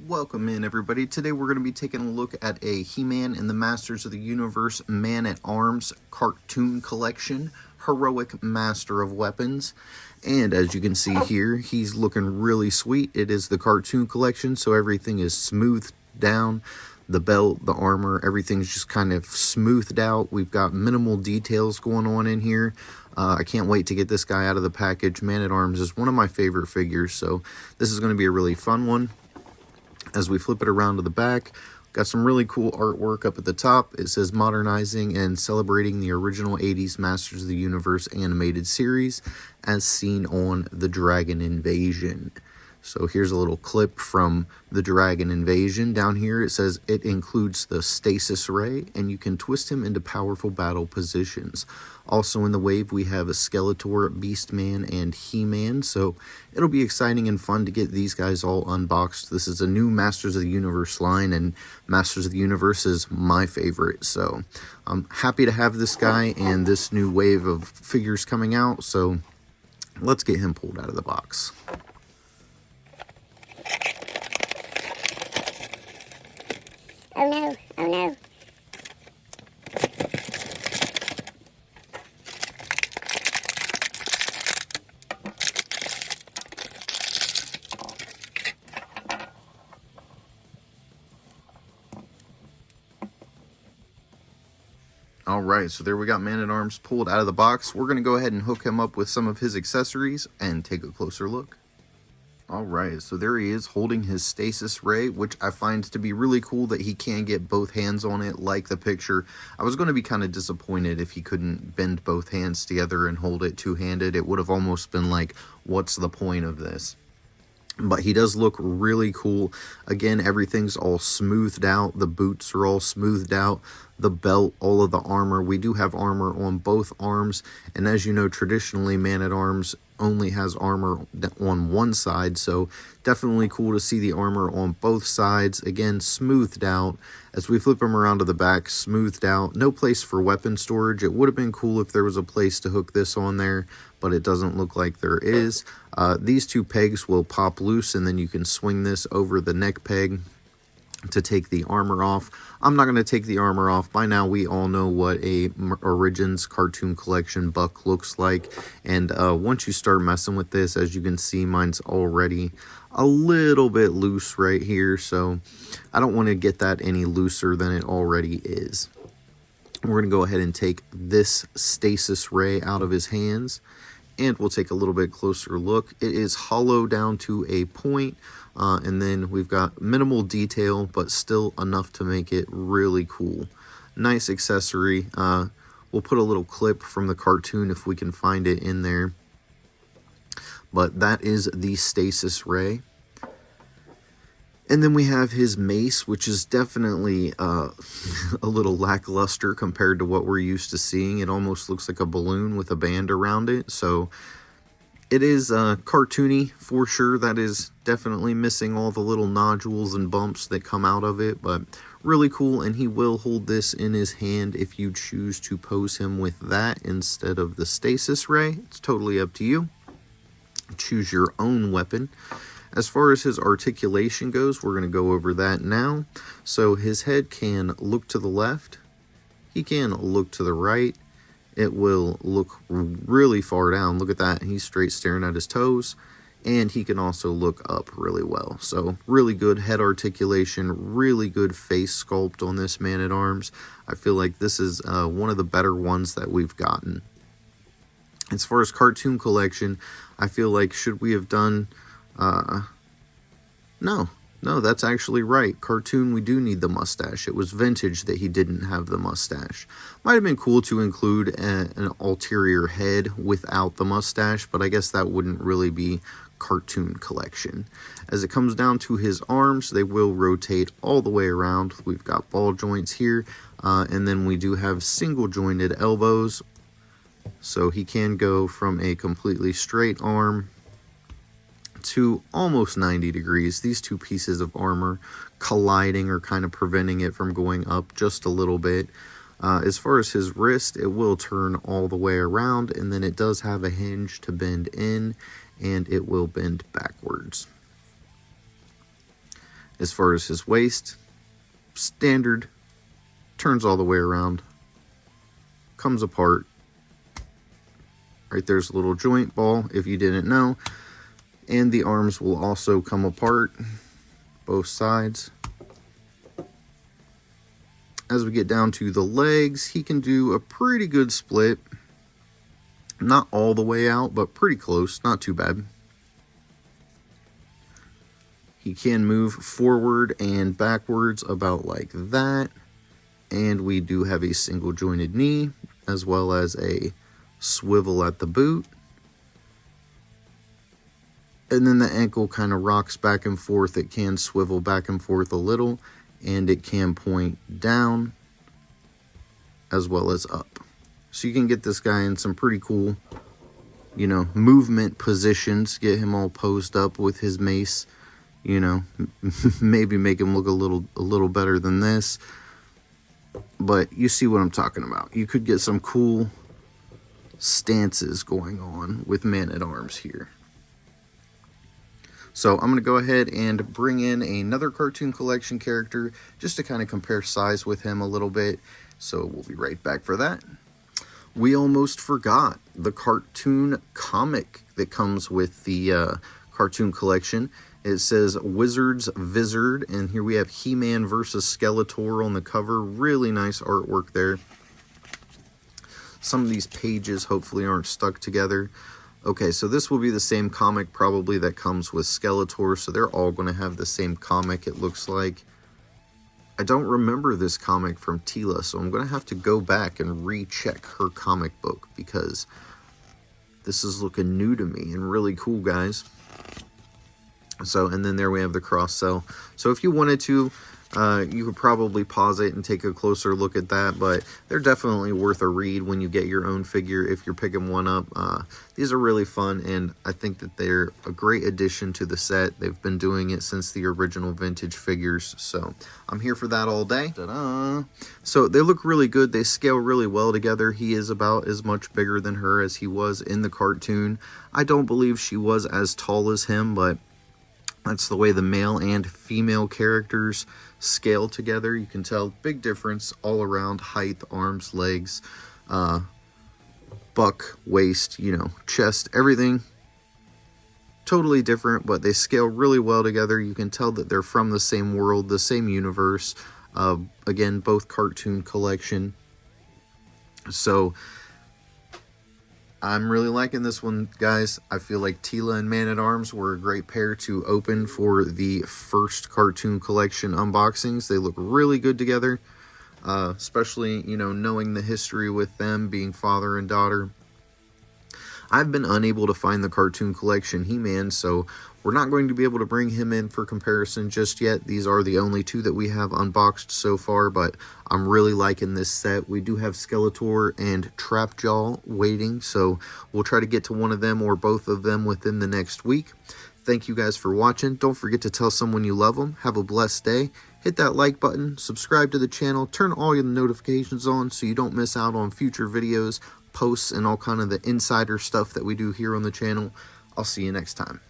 Welcome in, everybody. Today we're going to be taking a look at a He-Man and the Masters of the Universe Man-at-Arms cartoon collection, Heroic Master of Weapons. And as you can see here, he's looking really sweet. It is the cartoon collection, so everything is smoothed down. The belt, the armor, everything's just kind of smoothed out. We've got minimal details going on in here. I can't wait to get this guy out of the package. Man-at-Arms is one of my favorite figures, so this is going to be a really fun one. As we flip it around to the back, got some really cool artwork up at the top. It says modernizing and celebrating the original 80s Masters of the Universe animated series as seen on the Dragon Invasion. So here's a little clip from the Dragon Invasion. Down here it says it includes the Stasis Ray, and you can twist him into powerful battle positions. Also in the wave we have a Skeletor, Beastman, and He-Man, so it'll be exciting and fun to get these guys all unboxed. This is a new Masters of the Universe line, and Masters of the Universe is my favorite, so I'm happy to have this guy and this new wave of figures coming out, so let's get him pulled out of the box. Oh no, oh no. Alright, so there we got Man-at-Arms pulled out of the box. We're going to go ahead and hook him up with some of his accessories and take a closer look. Alright, so there he is holding his Stasis Ray, which I find to be really cool that he can get both hands on it like the picture. I was going to be kind of disappointed if he couldn't bend both hands together and hold it two-handed. It would have almost been like, what's the point of this? But he does look really cool. Again, everything's all smoothed out. The boots are all smoothed out. The belt, all of the armor. We do have armor on both arms. And as you know, traditionally, Man-at-Arms only has armor on one side. So definitely cool to see the armor on both sides. Again, smoothed out. As we flip him around to the back, smoothed out. No place for weapon storage. It would have been cool if there was a place to hook this on there, but it doesn't look like there is. These two pegs will pop loose, and then you can swing this over the neck peg to take the armor off. I'm not going to take the armor off. By now we all know what a Origins cartoon collection buck looks like, and once you start messing with this, as you can see, mine's already a little bit loose right here, so I don't want to get that any looser than it already is. We're going to go ahead and take this Stasis Ray out of his hands, and we'll take a little bit closer look. It is hollow down to a point, and then we've got minimal detail, but still enough to make it really cool. Nice accessory. We'll put a little clip from the cartoon if we can find it in there. But that is the Stasis Ray. And then we have his mace, which is definitely a little lackluster compared to what we're used to seeing. It almost looks like a balloon with a band around it. So it is cartoony for sure. That is definitely missing all the little nodules and bumps that come out of it. But really cool. And he will hold this in his hand if you choose to pose him with that instead of the Stasis Ray. It's totally up to you. Choose your own weapon. As far as his articulation goes, we're going to go over that now. So his head can look to the left. He can look to the right. It will look really far down. Look at that. He's straight staring at his toes. And he can also look up really well. So really good head articulation, really good face sculpt on this Man-at-Arms. I feel like this is one of the better ones that we've gotten. As far as cartoon collection, I feel like should we have done... No, that's actually right. Cartoon, we do need the mustache. It was vintage that he didn't have the mustache. Might have been cool to include an ulterior head without the mustache, but I guess that wouldn't really be cartoon collection. As it comes down to his arms, they will rotate all the way around. We've got ball joints here, and then we do have single jointed elbows. So he can go from a completely straight arm to almost 90 degrees. These two pieces of armor colliding or kind of preventing it from going up just a little bit. As far as his wrist, it will turn all the way around, and then it does have a hinge to bend in, and it will bend backwards. As far as his waist, standard, turns all the way around, comes apart. Right there's a little joint ball, if you didn't know. And the arms will also come apart, both sides. As we get down to the legs, he can do a pretty good split. Not all the way out, but pretty close, not too bad. He can move forward and backwards about like that. And we do have a single jointed knee, as well as a swivel at the boot. And then the ankle kind of rocks back and forth. It can swivel back and forth a little, and it can point down as well as up. So you can get this guy in some pretty cool, you know, movement positions. Get him all posed up with his mace, you know, maybe make him look a little better than this. But you see what I'm talking about. You could get some cool stances going on with Man-at-Arms here. So I'm going to go ahead and bring in another Cartoon Collection character just to kind of compare size with him a little bit. So we'll be right back for that. We almost forgot the cartoon comic that comes with the Cartoon Collection. It says Wizard's Vizard, and here we have He-Man versus Skeletor on the cover. Really nice artwork there. Some of these pages hopefully aren't stuck together. Okay, so this will be the same comic probably that comes with Skeletor, so they're all going to have the same comic, it looks like. I don't remember this comic from Tila, so I'm going to have to go back and recheck her comic book because this is looking new to me and really cool, guys. So, and then there we have the cross cell. So if you wanted to, you could probably pause it and take a closer look at that, but they're definitely worth a read when you get your own figure if you're picking one up. These are really fun, and I think that they're a great addition to the set. They've been doing it since the original vintage figures, so I'm here for that all day. Ta-da! So they look really good. They scale really well together. He is about as much bigger than her as he was in the cartoon. I don't believe she was as tall as him, but that's the way the male and female characters scale together. You can tell big difference all around: height, arms, legs, buck, waist, you know, chest, everything totally different, but they scale really well together. You can tell that they're from the same world, the same universe. Again, both Cartoon Collection. So I'm really liking this one, guys. I feel like Tila and Man-at-Arms were a great pair to open for the first Cartoon Collection unboxings. They look really good together, especially, you know, knowing the history with them being father and daughter. I've been unable to find the Cartoon Collection He-Man, so we're not going to be able to bring him in for comparison just yet. These are the only two that we have unboxed so far, but I'm really liking this set. We do have Skeletor and Trapjaw waiting, so we'll try to get to one of them or both of them within the next week. Thank you guys for watching. Don't forget to tell someone you love them. Have a blessed day. Hit that like button, subscribe to the channel, turn all your notifications on so you don't miss out on future videos, posts, and all kind of the insider stuff that we do here on the channel. I'll see you next time.